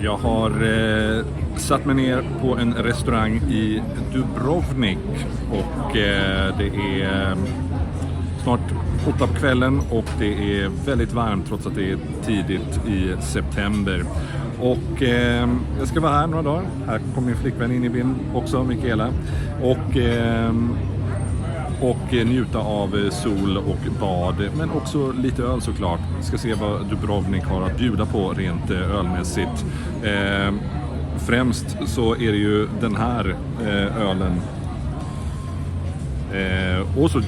Jag har satt mig ner på en restaurang i Dubrovnik och det är snart 8 på kvällen och det är väldigt varmt trots att det är tidigt i september. Och jag ska vara här några dagar. Här kommer min flickvän in i bild också, Michaela. Och njuta av sol och bad, men också lite öl såklart. Ska se vad Dubrovnik har att bjuda på rent ölmässigt. Främst så är det ju den här ölen. Också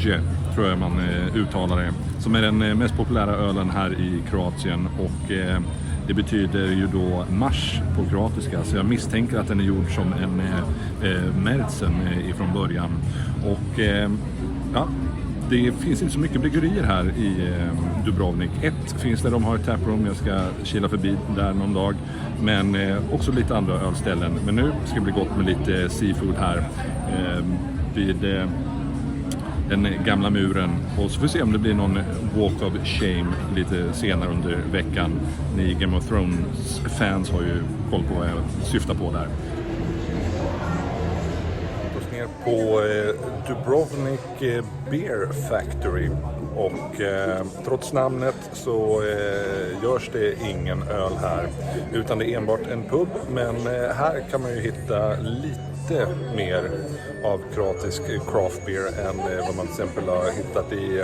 tror jag man uttalar det. Som är den mest populära ölen här i Kroatien och det betyder ju då mars på kroatiska. Så jag misstänker att den är gjord som en märtsen ifrån början. Och ja, det finns inte så mycket bryggerier här i Dubrovnik. Ett finns där de har ett taproom, jag ska kila förbi där någon dag. Men också lite andra ölställen. Men nu ska det bli gott med lite seafood här vid den gamla muren. Och så får vi se om det blir någon walk of shame lite senare under veckan. Ni Game of Thrones fans har ju koll på vad jag syftar på där. Ner på Dubrovnik Beer Factory och trots namnet så görs det ingen öl här utan det är enbart en pub, men här kan man ju hitta lite mer av kroatisk craftbeer än vad man till exempel har hittat i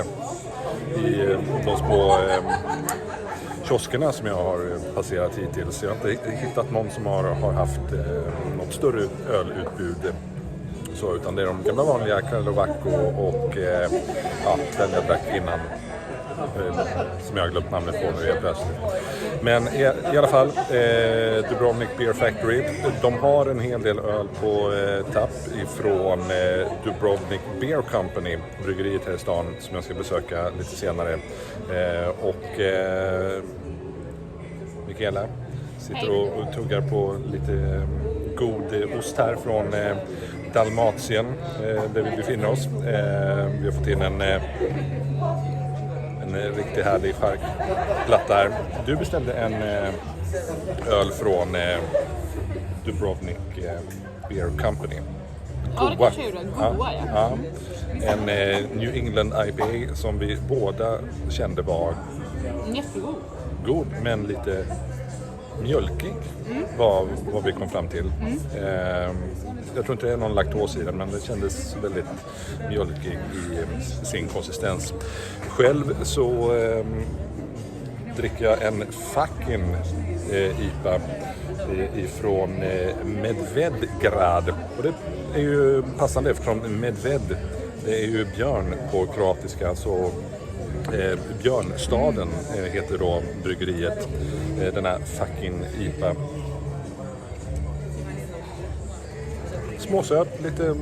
de små kioskerna som jag har passerat hittills. Jag har inte hittat någon som har haft något större ölutbud. Så, utan det är de gamla vanliga Karlovacko och den jag drack innan som jag har glömt namnet på nu helt plötsligt. Men i alla fall Dubrovnik Beer Factory, de har en hel del öl på tapp ifrån Dubrovnik Beer Company, bryggeriet här i stan som jag ska besöka lite senare. Och Michaela sitter och tuggar på lite god ost här från Dalmatien där vi befinner oss. Vi har fått in en riktigt härlig charkplatta här. Du beställde en öl från Dubrovnik Beer Company. Ja, det kanske gjorde. Goa, ja. En New England IPA som vi båda kände var jättegod. God, men lite mjölkig vad vi kom fram till. Jag tror inte det är någon laktos i den, men det kändes väldigt mjölkig i sin konsistens. Själv så dricker jag en fucking IPA ifrån Medvedgrad. Och det är ju passande eftersom Medved, det är ju björn på kroatiska, så Björnstaden heter då bryggeriet, den här fucking IPA. Småsöt, lite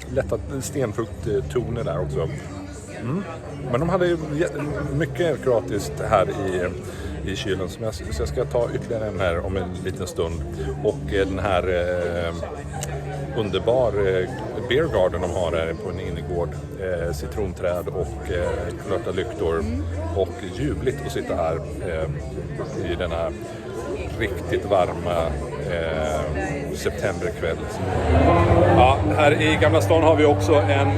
lätta stenfrukttoner där också. Men de hade ju mycket kroatiskt här i kylen, så jag ska ta ytterligare en här om en liten stund. Och den här underbar beer garden de har här på en innergård, citronträd och klöta lyktor och ljuvligt att sitta här i denna riktigt varma septemberkväll. Ja, här i Gamla stan har vi också en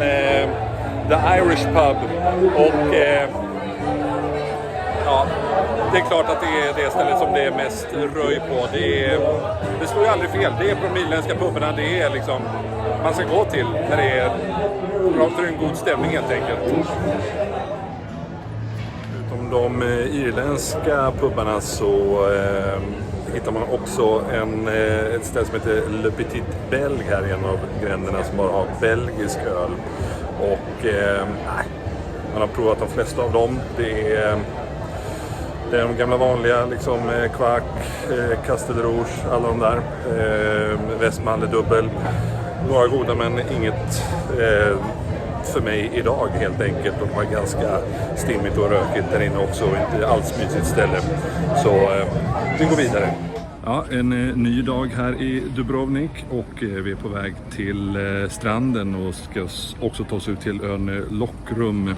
The Irish Pub och ja, det är klart att det är det stället som det är mest röj på. Det slår ju aldrig fel. Det är promilländska pubarna, det är liksom man ska gå till när det är en god stämning helt enkelt. Utom de irländska pubarna så hittar man också ett ställe som heter Le Petit Belg här i en av gränderna som bara har belgisk öl. Och man har provat de flesta av dem. Det är de gamla vanliga, liksom kvack, Castel Rouge, alla de där. Westmalle dubbel. Några goda men inget för mig idag helt enkelt. Och det var ganska stimmigt och rökigt där inne också. Inte alls mysigt ställe. Så vi går vidare. Ja, en ny dag här i Dubrovnik och vi är på väg till stranden och ska också ta oss ut till ön Lockrum.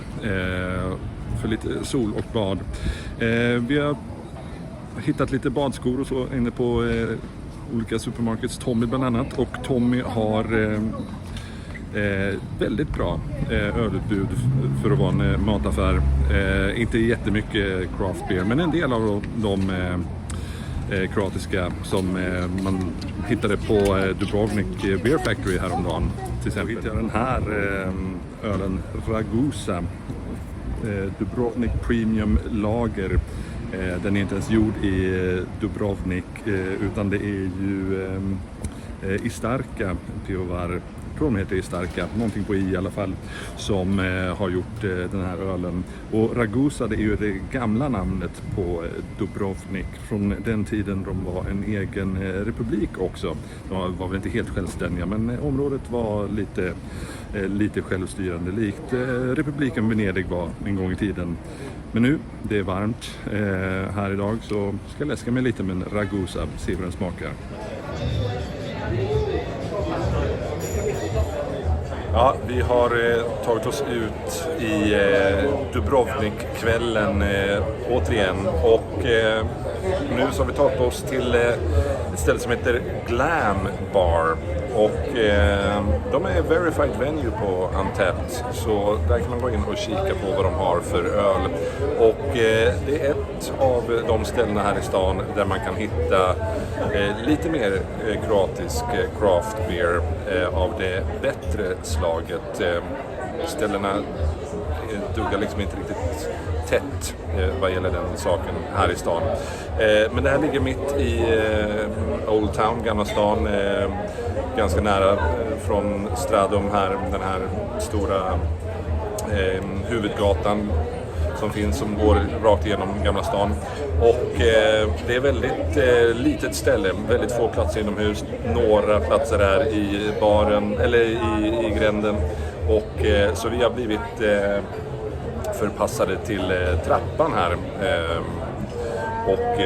för lite sol och bad. Vi har hittat lite badskor och så inne på olika supermarkets, Tommy bland annat, och Tommy har väldigt bra ölutbud för att vara en mataffär. Inte jättemycket craftbeer, men en del av de kroatiska som man hittade på Dubrovnik Beer Factory häromdagen. Till exempel hittade jag den här ölen Ragusa, Dubrovnik Premium Lager. Den är inte ens gjord i Dubrovnik, utan det är ju Istarka Pivovar, tror de heter Istarka, någonting på i alla fall, som har gjort den här ölen. Och Ragusa, det är ju det gamla namnet på Dubrovnik från den tiden de var en egen republik också. De var väl inte helt självständiga, men området var lite självstyrande, likt republiken Venedig var en gång i tiden. Men nu, det är varmt här idag, så ska jag läska mig lite med en Ragusa, se hur den smakar. Ja, vi har tagit oss ut i Dubrovnik-kvällen återigen, och nu så har vi tagit oss till ett ställe som heter Glam Bar, och de är verified venue på Untapped, så där kan man gå in och kika på vad de har för öl, och det är ett av de ställena här i stan där man kan hitta lite mer kroatisk craft beer av det bättre slaget. Ställena duggar liksom inte riktigt tätt vad gäller den saken här i stan. Men det här ligger mitt i Old Town, Gamla stan, ganska nära från Stradum här, den här stora huvudgatan som finns, som går rakt igenom Gamla stan. Och det är väldigt litet ställe, väldigt få platser inomhus, några platser här i baren eller i gränden, och så vi har blivit förpassade till trappan här och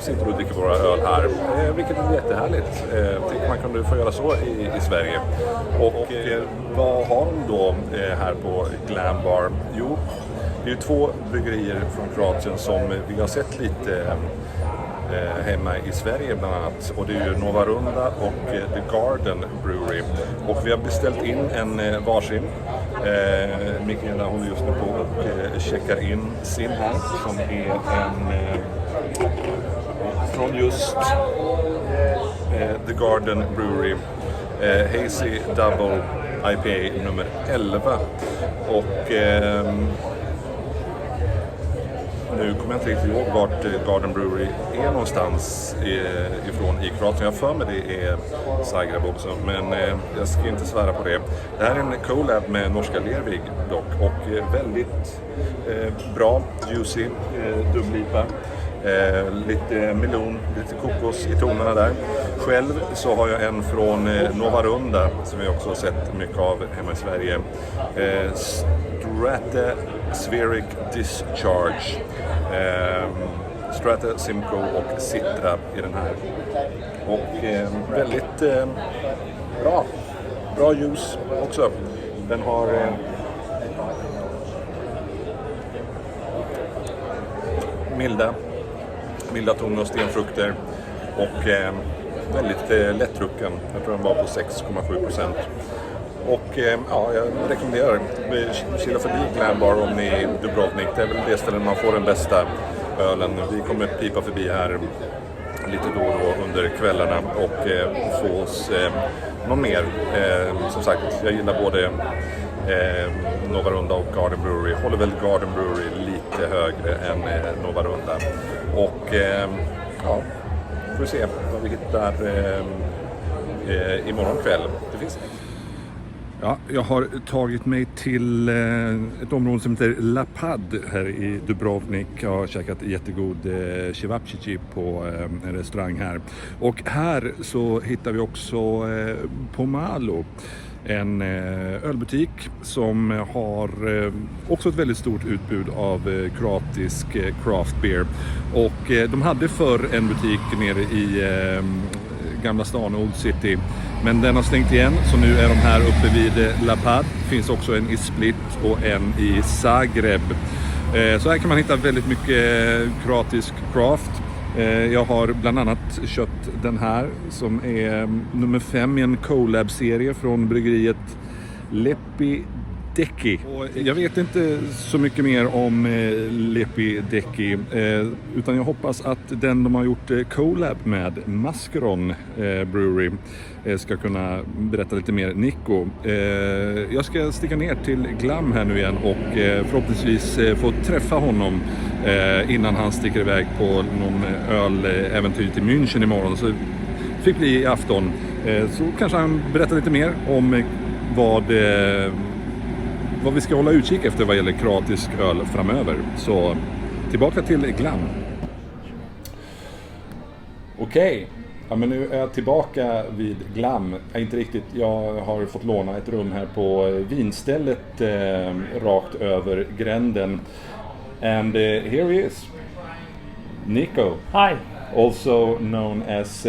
sitter och dricker våra öl här, vilket är jättehärligt. Tycker man kunde få göra så i Sverige. Och vad har de då här på Glam Bar? Jo, det är ju 2 bryggerier från Kroatien som vi har sett lite hemma i Sverige bland annat, och det är ju Nova Runda och The Garden Brewery, och vi har beställt in en varsin. Mikaela håller just nu på och checkar in sin här, som är en från just The Garden Brewery, Hazy Double IPA nummer 11, och nu kommer jag inte riktigt ihåg vart Garden Brewery är någonstans ifrån i Kroatien. Jag för mig det är Zagreb också, men jag ska inte svära på det. Det här är en collab med norska Lervig dock, och väldigt bra, juicy, dubbellipa. Lite melon, lite kokos i tonerna där. Själv så har jag en från Nova Runda som vi också har sett mycket av hemma i Sverige. Stratospheric Discharge. Strata, Simcoe och Citra i den här. Och väldigt bra ljus också. Den har milda toner och stenfrukter, och väldigt lättdrucken. Jag tror den var på 6,7%. Och ja, jag rekommenderar kila förbi Glam Bar om ni är i Dubrovnik. Det är väl det stället man får den bästa ölen. Vi kommer pipa förbi här lite då och då under kvällarna och få oss någon mer. Som sagt, jag gillar både Nova Runda och Garden Brewery. Håller väl Garden Brewery lite högre än Nova Runda. Och ja, får vi se vad vi hittar imorgon kväll. Det finns. Ja, jag har tagit mig till ett område som heter Lapad här i Dubrovnik. Jag har käkat jättegod cevapcici på en restaurang här. Och här så hittar vi också Pomalo, en ölbutik som har också ett väldigt stort utbud av kroatisk craft beer. Och de hade förr en butik nere i Gamla stan, Old City, men den har stängt igen, så nu är de här uppe vid Lapad. Det finns också en i Split och en i Zagreb. Så här kan man hitta väldigt mycket kroatisk craft. Jag har bland annat köpt den här som är nummer 5 i en collab-serie från bryggeriet Lepi. Och jag vet inte så mycket mer om Lepi, utan jag hoppas att den de har gjort collab med Maskeron Brewery ska kunna berätta lite mer. Nico, jag ska sticka ner till Glam här nu igen och förhoppningsvis få träffa honom innan han sticker iväg på någon öläventyr till München imorgon. Så fick vi i afton. Så kanske han berättar lite mer om vad vi ska hålla utkik efter vad gäller kroatisk öl framöver. Så tillbaka till Glam. Okej. Ja, men nu är jag tillbaka vid Glam. Inte riktigt, jag har fått låna ett rum här på vinstället rakt över gränden. And here he is. Nico. Hi. Also known as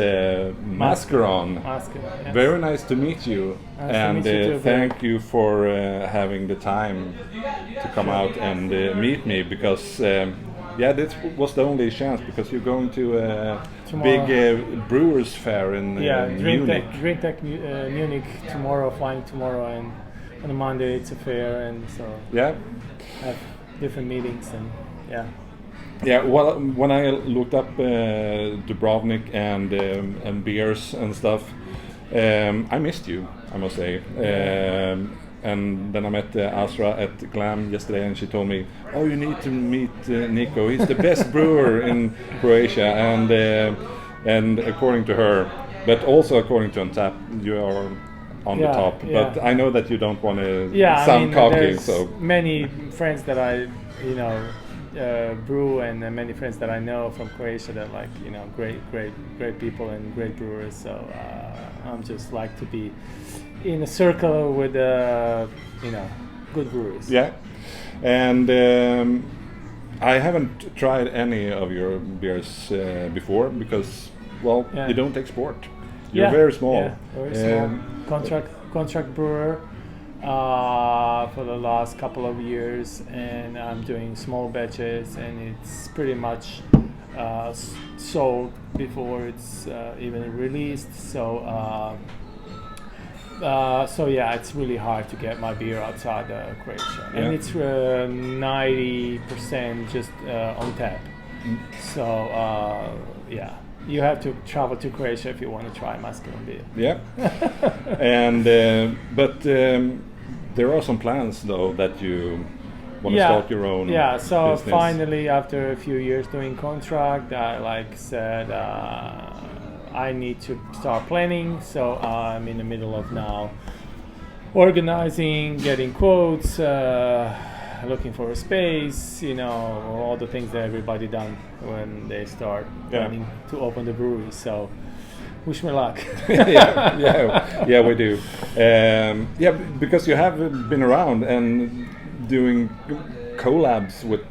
Maskeron. Yes. Very nice to meet you. Nice And to meet you too, thank you for having the time to come out and meet me, because this was the only chance, because you're going to a big brewers fair in Munich. Drink Munich tomorrow, flying tomorrow, and on a Monday it's a fair, and so Yeah. have different meetings, and yeah. Yeah, well, when I looked up Dubrovnik and beers and stuff, I missed you, I must say. And then I met Asra at Glam yesterday, and she told me, "Oh, you need to meet Nico. He's the best brewer in Croatia." And according to her, but also according to Untap, you are on the top. Yeah. But I know that you don't want to Yeah, sound cocky. there's So many friends that I, brew, and many friends that I know from Croatia that great people and great brewers. So I'm just like to be in a circle with good brewers. Yeah, and I haven't tried any of your beers before because, you don't export. You're very small. Yeah, very small. Contract brewer for the last couple of years, and I'm doing small batches, and it's pretty much sold before it's even released. So it's really hard to get my beer outside Croatia, and it's 90% just on tap. So you have to travel to Croatia if you want to try Maskeron beer. Yeah, and but there are some plans though that you want to start your own. Yeah, so business. Finally, after a few years doing contract, I said I need to start planning. So I'm in the middle of now organizing, getting quotes, looking for a space, all the things that everybody done when they start planning to open the brewery. So wish me luck. yeah, we do. Because you have been around and doing collabs with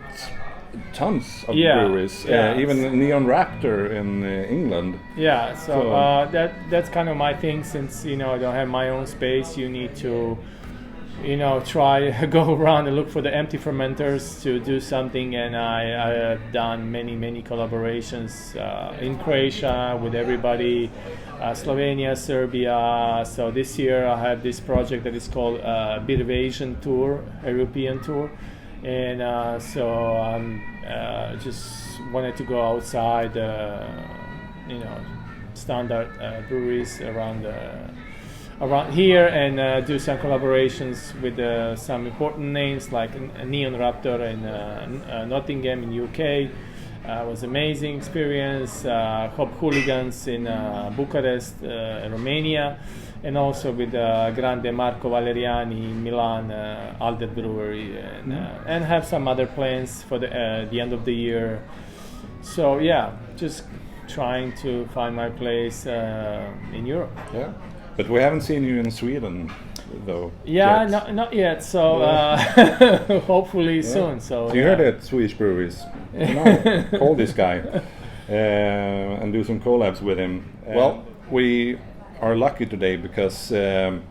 tons of breweries, even Neon Raptor in England. Yeah, so that's kind of my thing. Since I don't have my own space, you need to try go around and look for the empty fermenters to do something. And I have done many collaborations in Croatia with everybody, Slovenia, Serbia. So this year I have this project that is called Beer Invasion Tour, European Tour. And so I'm just wanted to go outside, standard breweries around here, and do some collaborations with some important names like Neon Raptor in Nottingham in UK. Was amazing experience. Hop Hooligans in Bucharest, Romania. And also with Grande Marco Valeriani in Milan, Alder Brewery, and have some other plans for the end of the year. So just trying to find my place in Europe. Yeah, but we haven't seen you in Sweden, though. Yeah, yet. Not yet. So hopefully soon. So you heard it, Swedish breweries. Call this guy and do some collabs with him. We are lucky today because Glam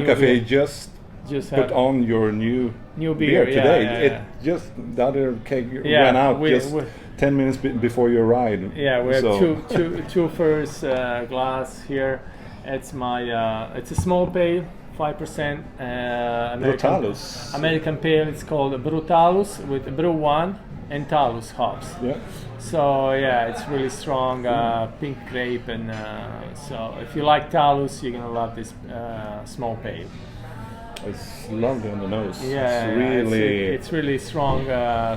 Cafe just just put on your new beer today. Yeah. Just the other keg ran out we 10 minutes before your ride. Yeah, we have two first glass here. It's it's a small pale, 5%. American pale. It's called Brutalus with Brew 1 and Talus hops. Yeah. So yeah, it's really strong pink grape, and so if you like Talus, you're gonna love this small pale. It's lovely on the nose. Yeah, it's really strong,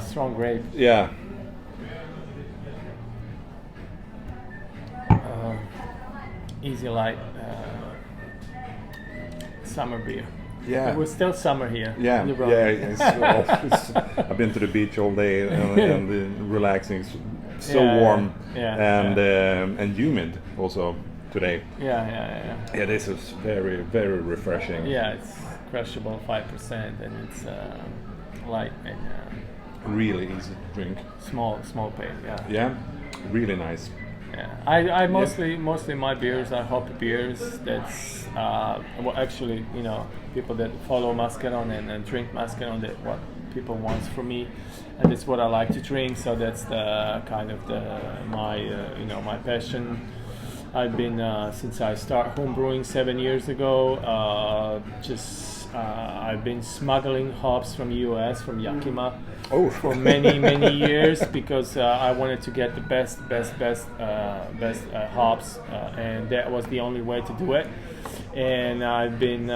strong grape. Yeah. Easy light summer beer. Yeah. We're still summer here. Yeah, in Dubrovnik. I've been to the beach all day and relaxing. It's so warm and humid also today. Yeah. Yeah, this is very, very refreshing. Yeah, it's crushable 5% and it's light and really easy to drink. Small pale. Yeah. Yeah, really nice. Yeah, I mostly my beers are hoppy beers. That's well, actually, people that follow Maskeron and drink Maskeron, that what people want from me, and it's what I like to drink. So that's the kind of my passion. I've been since I started home brewing 7 years ago. I've been smuggling hops from US, from Yakima, for many years because I wanted to get the best hops, and that was the only way to do it. And I've been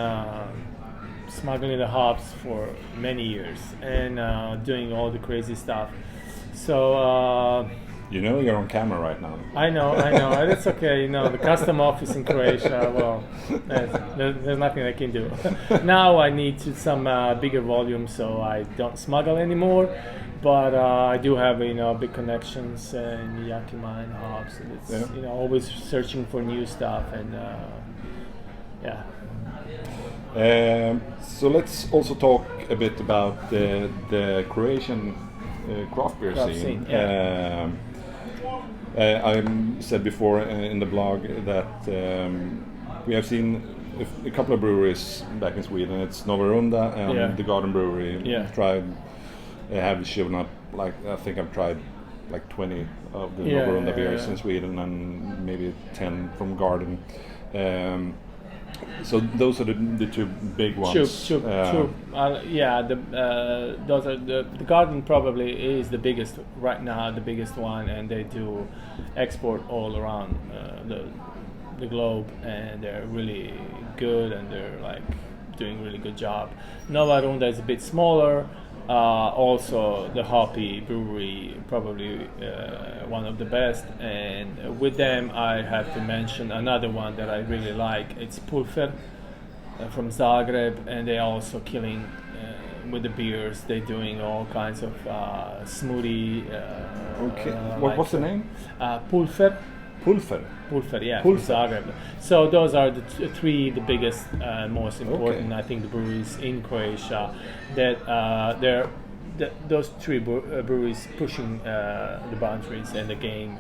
smuggling the hops for many years and doing all the crazy stuff. So. You're on camera right now. I know. It's okay. The custom office in Croatia. Well, there's nothing I can do. Now I need some bigger volume, so I don't smuggle anymore. But I do have big connections in Yakima and hops, and it's always searching for new stuff and yeah. So let's also talk a bit about the Croatian craft beer scene. Yeah. I said before in the blog that we have seen a couple of breweries back in Sweden. It's Novarunda and the Garden Brewery. Have shown up. Like I think I've tried like 20 of the Novarunda beers in Sweden and maybe 10 from Garden. So those are the two big ones. True. Those are the Garden probably is the biggest right now, the biggest one, and they do export all around the globe, and they're really good, and they're like doing really good job. Novarunda is a bit smaller. Also, the hoppy brewery, probably one of the best, and with them I have to mention another one that I really like. It's Pulfer from Zagreb, and they're also killing with the beers. They're doing all kinds of smoothie. Okay. What's the name? Pulfer. Pulfer, yeah, from Zagreb. So those are the the biggest, most important, I think, the breweries in Croatia. That those three breweries pushing the boundaries and the game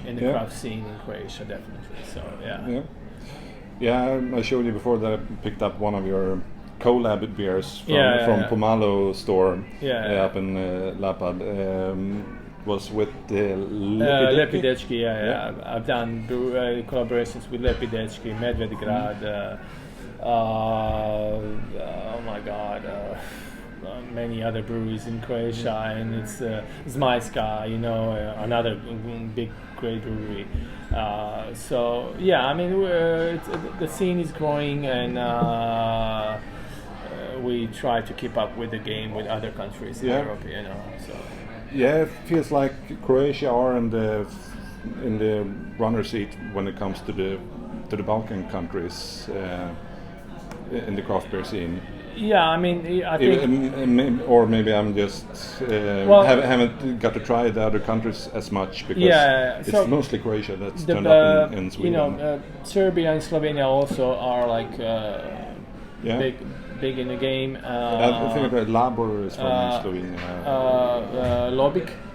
in the craft scene in Croatia, definitely. So I showed you before that I picked up one of your collab beers from Pomalo store up in Lapad. Was with Lepidečki, I've done collaborations with Lepidečki, Medvedgrad, oh my God, many other breweries in Croatia, and it's Zmajska, another big, great brewery. So yeah, I mean, the scene is growing, and we try to keep up with the game with other countries in Europe, So. Yeah, it feels like Croatia are in the runner's seat when it comes to the Balkan countries in the craft beer scene. Yeah, I mean, I think, or maybe I'm just haven't got to try the other countries as much because it's mostly Croatia that's turned up in Sweden. Serbia and Slovenia also are like big in the game. I think that Labor is from Slovenia.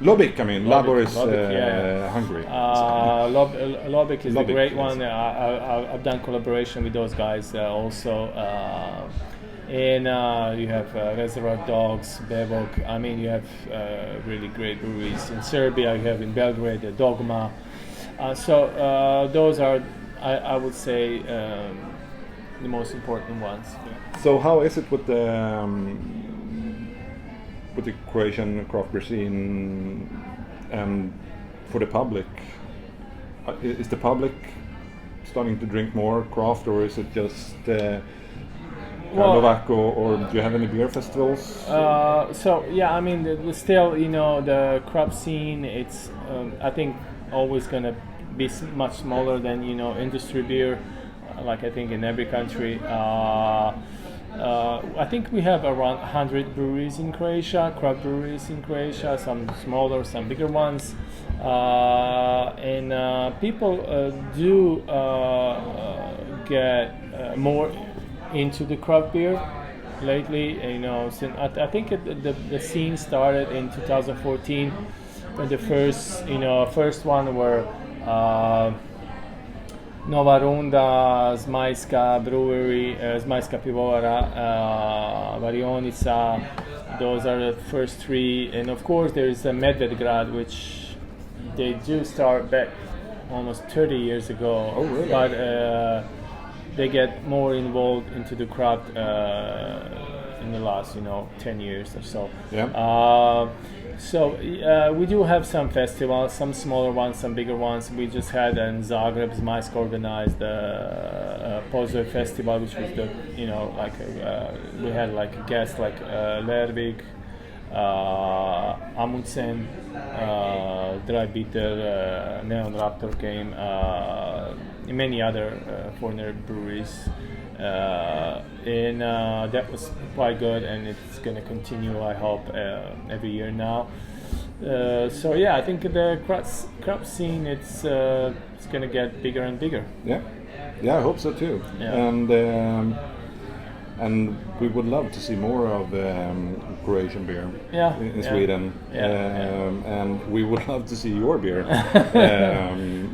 Lobik, I mean, Labor is Hungary. Lobik is the great one. Yes. I've done collaboration with those guys also. And you have Reservoir Dogs, Bevok. I mean, you have really great breweries in Serbia. You have in Belgrade, Dogma. So those are, I would say, the most important ones. So how is it with the Croatian craft beer scene and for the public? Is the public starting to drink more craft, or is it just Karlovac, or do you have any beer festivals? So yeah, I mean, still, you know, the craft scene, it's I think always gonna be much smaller than, you know, industry beer, like I think in every country. I think we have around 100 breweries in Croatia, craft breweries in Croatia, some smaller, some bigger ones. And people do get more into the craft beer lately. You know, since I think the scene started in 2014 when the first one were Nova Runda, Zmajska brewery, Zmajska pivovara, Varionica. Those are the first three, and of course there is Medvedgrad, which they do start back almost 30 years ago. Oh, really? But they get more involved into the craft in the last, 10 years or so. Yeah. So we do have some festivals, some smaller ones, some bigger ones. We just had in Zagreb, Zmajska organized the Pozdrav festival, which was we had like guests like Lervig, Amundsen, Dry Bitter, Neon Raptor came, many other foreigner breweries. And that was quite good, and it's going to continue, I hope, every year now. So yeah, I think the craft scene, it's going to get bigger and bigger. Yeah, I hope so too. Yeah. And we would love to see more of Croatian beer in Sweden. And we would love to see your beer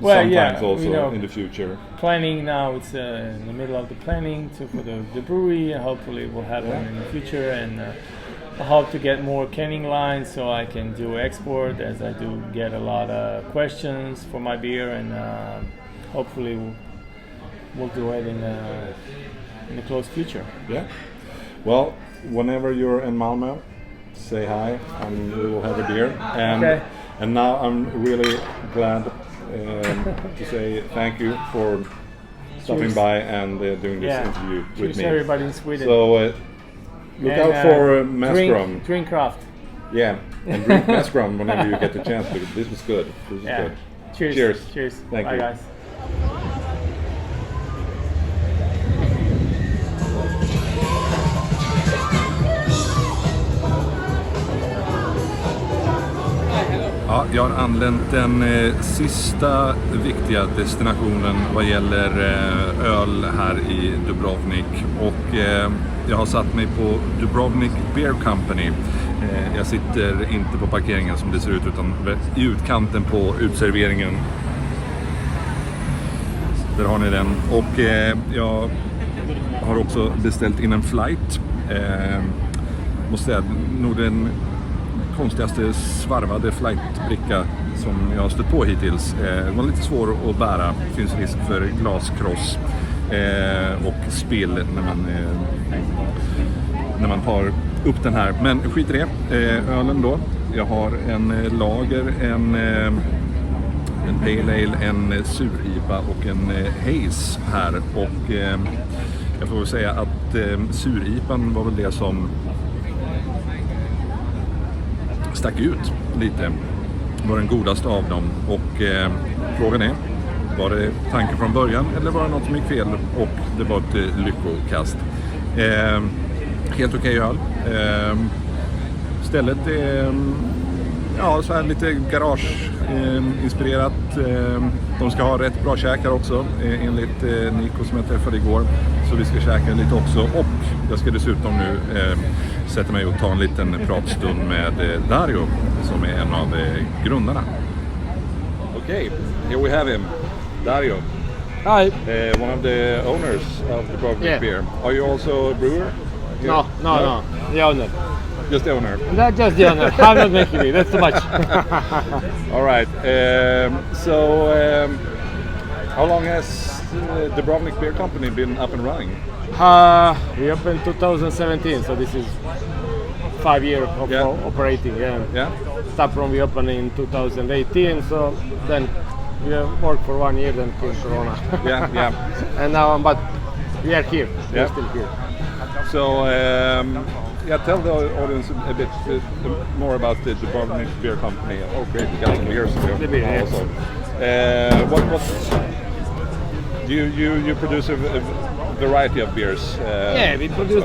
sometimes also in the future. Planning now, it's in the middle of the planning for the brewery. Hopefully it will happen in the future, and I hope to get more canning lines so I can do export, as I do get a lot of questions for my beer, and hopefully we'll do it in the close future. Yeah. Well, whenever you're in Malmö, say hi and we will have a beer. And now I'm really glad to say thank you for stopping by and doing this interview with me. Everybody in Sweden. So look out for Maskeron. Drink craft. Yeah, and drink Maskeron whenever you get the chance, because this was good. This was good. Cheers. Thank Bye, you. guys. Ja, jag har anlänt den sista viktiga destinationen vad gäller öl här i Dubrovnik, och jag har satt mig på Dubrovnik Beer Company. Jag sitter inte på parkeringen som det ser ut, utan i utkanten på utserveringen. Där har ni den. Och jag har också beställt in en flight. Måste säga, nog den konstigaste svarvade flightbricka som jag har stött på hittills. Den var lite svår att bära. Det finns risk för glaskross och spill när man tar upp den här. Men skit i det. Ölen då. Jag har en lager, en pale ale, en sur-IPA och en haze här. Och jag får väl säga att sur-IPAn var väl det som stack ut lite, var den godaste av dem, och frågan är, var det tanken från början eller var det något som gick fel, och det var ett lyckokast. Helt okej öl. Stället är så här lite garage-inspirerat. De ska ha rätt bra käkar också, enligt Nico som jag träffade igår. Så vi ska käka lite också, och jag ska dessutom nu sätta mig och ta en liten pratstund med Dario, som är en av grundarna. Okay, here we have him, Dario. Hi. One of the owners of the Dubrovnik Beer. Are you also a brewer? No, the owner. Just the owner. Not just the owner. I'm not making it. That's too much. All right. How long has Dubrovnik Beer Company been up and running? We opened 2017, so this is 5 years of operating. Yeah. Start from we opened in 2018, so then we worked for 1 year, then came Corona. Yeah. And now, but we are here. Yeah. We're still here. So, tell the audience a bit more about the Dubrovnik Beer Company. Oh, great, we got some beers here. The beer, also. What you produce a variety of beers? We produce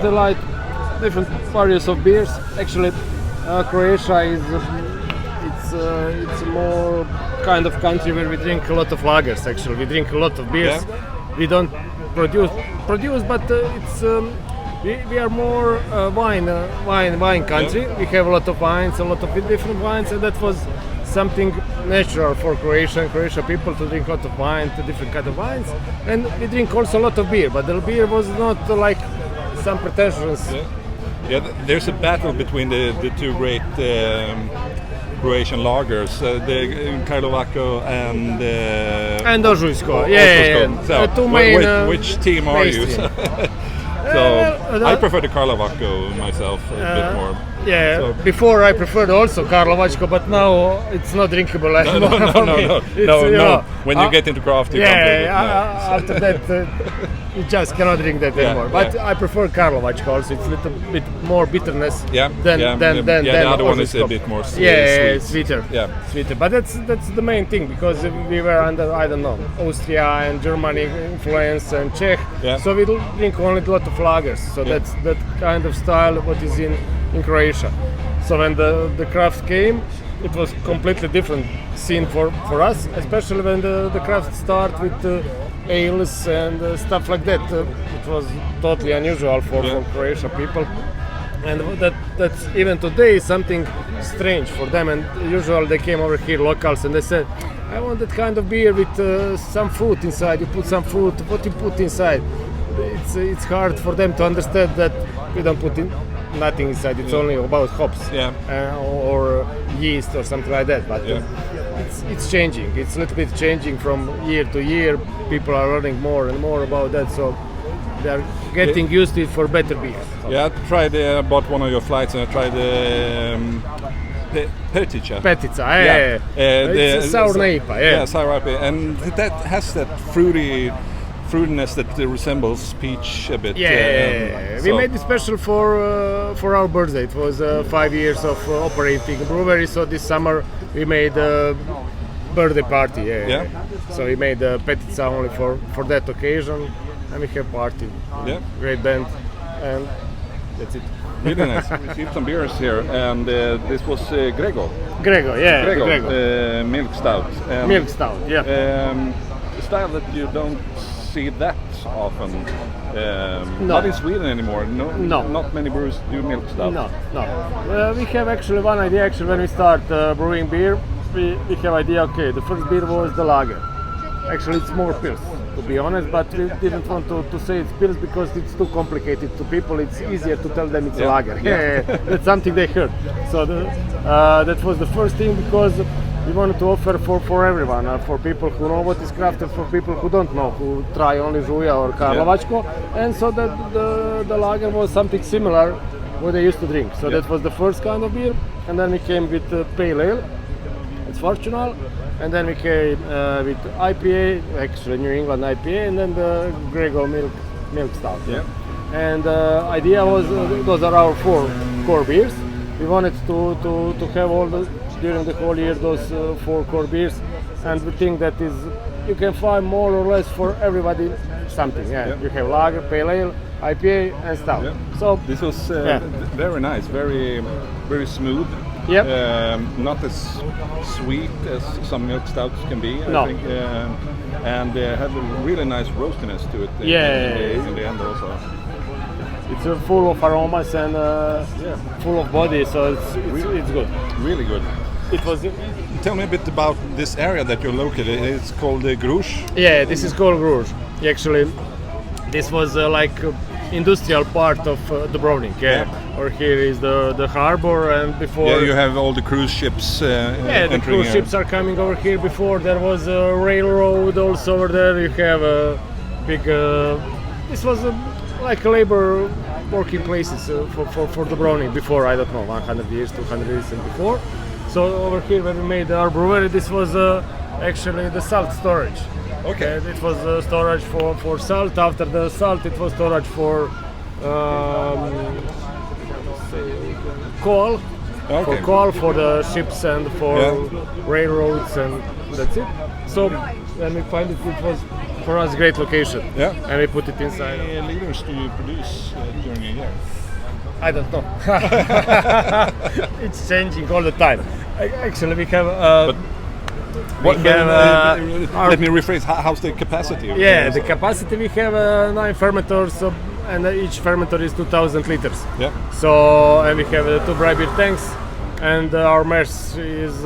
different varieties of beers. Actually, Croatia is it's a more kind of country where we drink a lot of lagers. Actually, we drink a lot of beers. Yeah. We don't produce, but we are more wine country. Yeah. We have a lot of wines, a lot of different wines, and that was something natural for Croatian people to drink a lot of wine, different kind of wines, and we drink also a lot of beer. But the beer was not like some pretensions. Yeah, there's a battle between the two great Croatian lagers, the Karlovac and Ožujsko. So, two main. which team are you? So I prefer the Karlovac myself a bit more. Yeah, so. Before I preferred also Karlovačko, but now it's not drinkable anymore. No. When you get into craft, after that you just cannot drink that anymore. But I prefer Karlovačko also. It's a little bit more bitterness than the other one is a bit more sweet. Sweeter. Yeah, sweeter. But that's the main thing, because we were under, I don't know, Austria and Germany influence and Czech. Yeah. So we drink only a lot of lagers. So that's that kind of style what is in Croatia. So when the craft came, it was completely different scene for us, especially when the craft start with ales and stuff like that. It was totally unusual for Croatian people, and that's even today something strange for them. And usually they came over here, locals, and they said, I want that kind of beer with some fruit inside. You put some fruit. What you put inside? It's hard for them to understand that we don't put in nothing inside. It's only about hops or yeast or something like that. But it's changing. It's a little bit changing from year to year. People are learning more and more about that, so they are getting used to it for better beer. So. Yeah, I tried. Bought one of your flights and I tried the Petica. Petica, it's a sour IPA. Yeah, sour IPA, and that has that fruitiness that resembles peach a bit. We made it special for our birthday. It was 5 years of operating a brewery, so this summer we made a birthday party. So we made a Petica only for that occasion, and we have party. Great band, and that's it. Really nice. We see some beers here, and this was Grego. Grego. Milk stout. Milk stout, a style that you don't see that often. Not in Sweden anymore. No. Not many brewers do milk stout. No. We have actually one idea. Actually, when we start brewing beer, we have idea. Okay, the first beer was the lager. Actually, it's more pils, to be honest. But we didn't want to say it's pils because it's too complicated to people. It's easier to tell them it's a lager. That's something they heard. So that was the first thing, because we wanted to offer for everyone, for people who know what is craft and for people who don't know, who try only Žuja or Karlovačko, and so that the lager was something similar what they used to drink. So that was the first kind of beer, and then we came with pale ale, it's Fortunal, and then we came with IPA, actually New England IPA, and then the Grego milk stout. And the idea was those are our 4 core beers. We wanted to have all during the whole year those 4 core beers, and we think that is you can find more or less for everybody something. You have lager, pale ale, IPA, and stout. So this was very nice, very smooth. Not as sweet as some milk stouts can be, I think, and had a really nice roastiness to it. In the end also. It's full of aromas and full of body, so it's good. Really good. It was. Tell me a bit about this area that you're located. It's called Gruž. Yeah, this is called Gruž. Actually, this was industrial part of Dubrovnik. Or here is the harbor, and before. Yeah, you have all the cruise ships. The cruise ships are coming over here. Before there was a railroad also over there. You have a big. This was like labor working places for Dubrovnik before, I don't know, 100 years, 200 years and before. So over here when we made our brewery, this was actually the salt storage. Okay. It was storage for salt. After the salt, it was storage for coal. Okay. For coal, for the ships and for railroads, and that's it. So when we find it, it was for us great location. Yeah. And we put it inside. How many liters do you produce during a year? I don't know. It's changing all the time. Actually, we have. Let me rephrase. How's the capacity? The capacity we have 9 fermenters, and each fermenter is 2,000 liters. Yeah. So, and we have 2 dry beer tanks, and our mash is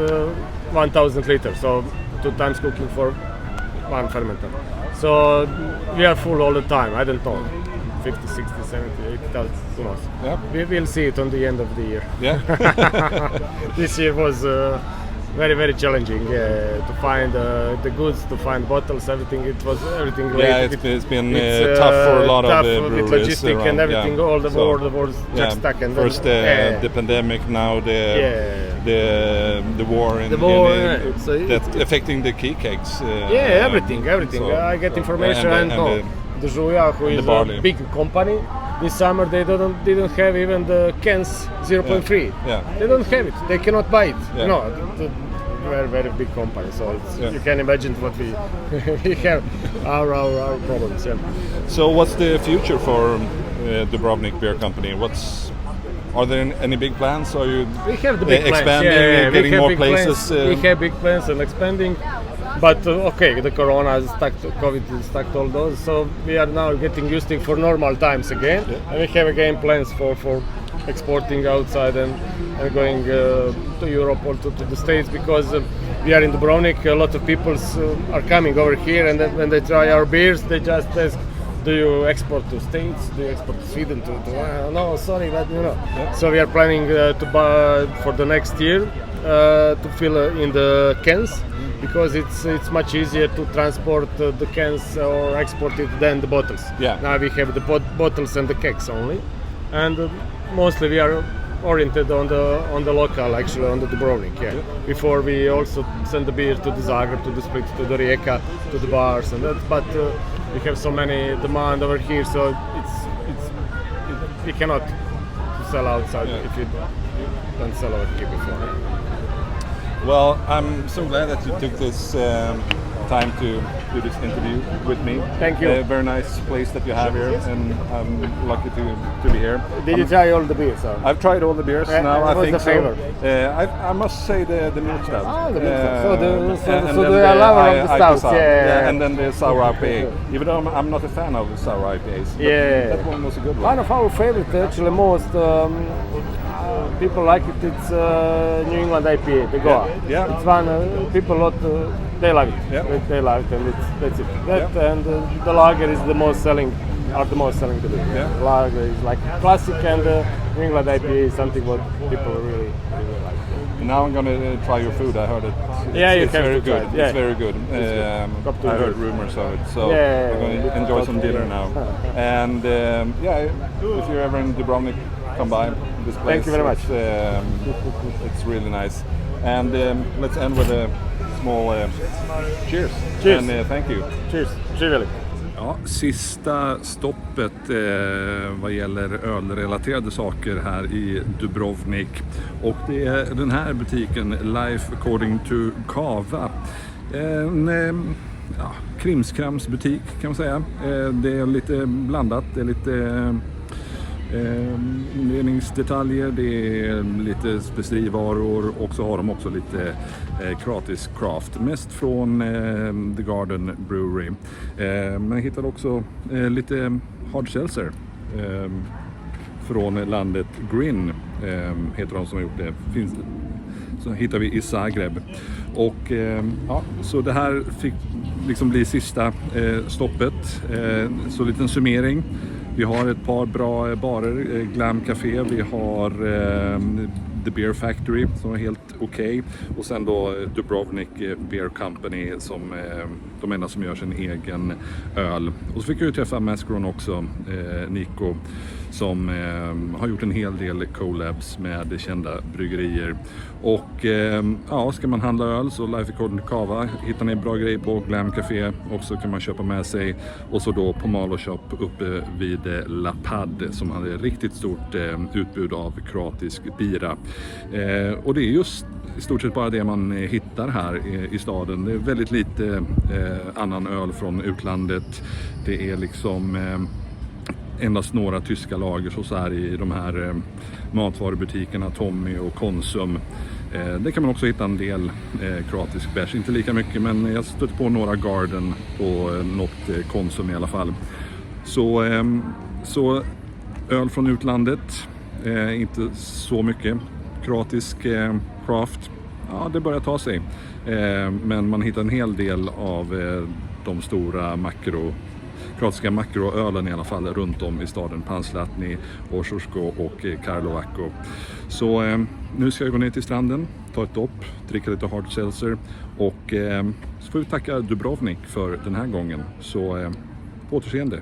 1,000 liters. So 2 times cooking for 1 fermenter. So we are full all the time. I don't know. 50, 60, 70, 80,000, who knows? Yeah. We will see it on the end of the year. Yeah. This year was very, very challenging to find the goods, to find bottles, everything. It was everything. Yeah, it's been tough for a lot of breweries with logistic around, and everything. All the world just stuck. And first the pandemic, now the war in that's affecting the key cakes. Everything. So, I get information and the Žuja, who is a big company, this summer they didn't have even the cans 0.3. Yeah. They don't have it. They cannot buy it. Yeah. No, very, very big company. So you can imagine what we have our problems. Yeah. So what's the future for Dubrovnik Beer Company? Are there any big plans? Are you have the big expanding, plans. getting more places? We have big plans and expanding. But the corona has stuck, COVID has stuck all those, so we are now getting used to it for normal times again. Yeah. And we have again plans for exporting outside and going to Europe or to the States, because we are in Dubrovnik. A lot of people are coming over here, and then when they try our beers, they just ask, do you export to States? Do you export to Sweden? No, sorry, but Yeah. So we are planning to buy for the next year to fill in the cans. Because it's much easier to transport the cans or export it than the bottles. Yeah. Now we have the bottles and the kegs only, and mostly we are oriented on the local, actually on the Dubrovnik. Yeah. Before we also send the beer to the Zagreb, to the Split, to the Rijeka, to the bars and that. But we have so many demand over here, so we cannot sell outside if you don't sell over here before. Well, I'm so glad that you took this time to do this interview with me. Thank you. Very nice place that you have here, and I'm lucky to be here. Did you try all the beers? I've tried all the beers now. What was the flavor? I must say the milk stout. The milk stout. So the lover of the stouts. Yeah, and then the sour IPA. Even though I'm not a fan of sour IPAs. That one was a good one. One of our favorite, actually, most people like it. It's New England IPA, the Goa. Yeah. It's one people they like it. Yeah. They like it, and that's it. And the lager is the most selling. Are the most selling to do. Yeah. Lager is like classic, and New England IPA is something what people really like. Now I'm gonna try your food. I heard it. It's very good. It's very good. I heard rumors of it, so I'm gonna enjoy some dinner now. And if you're ever in Dubrovnik, come by this place. Thank you very much. It's really nice. And let's end with a small cheers. Cheers. And thank you. Cheers. Trevligt. Ja, sista stoppet vad gäller ölrelaterade saker här i Dubrovnik. Och det är den här butiken, Life According to Kava. En krimskramsbutik kan man säga. Det är lite blandat, det är lite inredningsdetaljer, det är lite specerivaror, och så har de också lite kroatisk craft, mest från The Garden Brewery. Man hittar också lite hard seltzer från landet Grin, heter de som har gjort det. Så hittar vi i Zagreb. Och så det här fick liksom bli sista stoppet. Så liten summering. Vi har ett par bra barer, Glam Café, vi har The Beer Factory som är helt okej. Och sen då Dubrovnik Beer Company som de enda som gör sin egen öl. Och så fick jag ju träffa Maskeron också, Nico, som har gjort en hel del collabs med kända bryggerier. Och ja, ska man handla öl så Life According to Cava hittar ni en bra grej på Glam Café. Och så kan man köpa med sig. Och så då på Malo Shop uppe vid La Pad som hade riktigt stort utbud av kroatisk bira. Och det är just i stort sett bara det man hittar här i staden. Det är väldigt lite annan öl från utlandet. Det är liksom endast några tyska lager så här i de här matvarubutikerna Tommy och Konsum. Det kan man också hitta en del kroatisk bärs, inte lika mycket, men jag stötte på några Garden på något Konsum i alla fall. Så öl från utlandet, inte så mycket. Kroatisk craft, ja det börjar ta sig. Men man hittar en hel del av de stora kroatiska makroölen i alla fall runt om i staden. Panslatni, Osorsko och Karlovac. Så nu ska jag gå ner till stranden, ta ett dopp, dricka lite hard seltzer och så får vi tacka Dubrovnik för den här gången. Så på återseende.